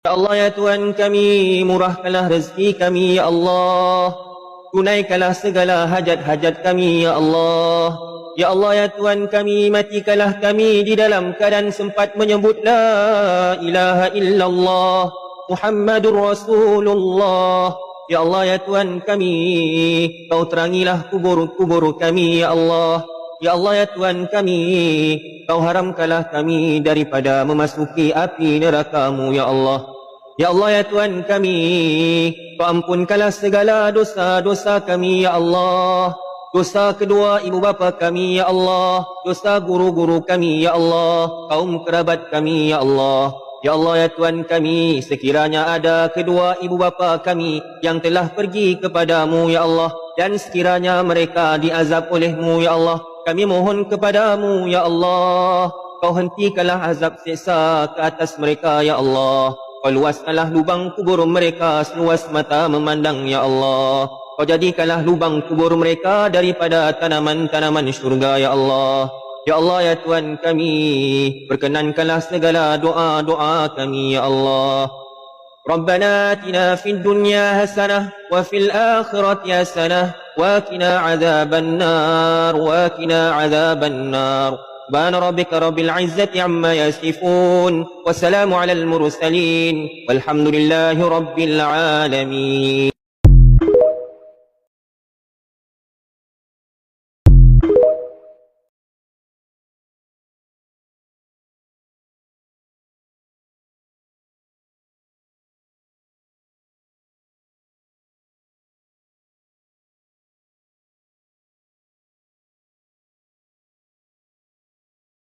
Ya Allah ya Tuhan kami, murahkanlah rezeki kami ya Allah. Tunaikanlah segala hajat-hajat kami ya Allah. Ya Allah ya Tuhan kami, matikanlah kami di dalam keadaan sempat menyebut la ilaha illallah Muhammadur Rasulullah. Ya Allah ya Tuhan kami, Kau terangilah kubur-kubur kami ya Allah. Ya Allah ya Tuhan kami, Kau haramkanlah kami daripada memasuki api neraka-Mu ya Allah. Ya Allah ya Tuhan kami, Kau ampunkanlah segala dosa-dosa kami ya Allah. Dosa kedua ibu bapa kami ya Allah. Dosa guru-guru kami ya Allah. Kaum kerabat kami ya Allah. Ya Allah ya Tuhan kami, sekiranya ada kedua ibu bapa kami yang telah pergi kepadamu ya Allah, dan sekiranya mereka diazab olehmu ya Allah, kami mohon kepadamu ya Allah, Kau hentikanlah azab seksa ke atas mereka ya Allah. Kau luaskanlah lubang kubur mereka seluas mata memandang ya Allah. Kau jadikanlah lubang kubur mereka daripada tanaman-tanaman syurga ya Allah. Ya Allah ya Tuhan kami, perkenankanlah segala doa-doa kami ya Allah. Rabbana atina fid dunya hasanah wa fil akhirati hasanah wa qina adzaban nar wa qina adzaban nar. Subhana rabbika rabbil izzati amma yasifun wa salamun alal mursalin walhamdulillahi rabbil alamin.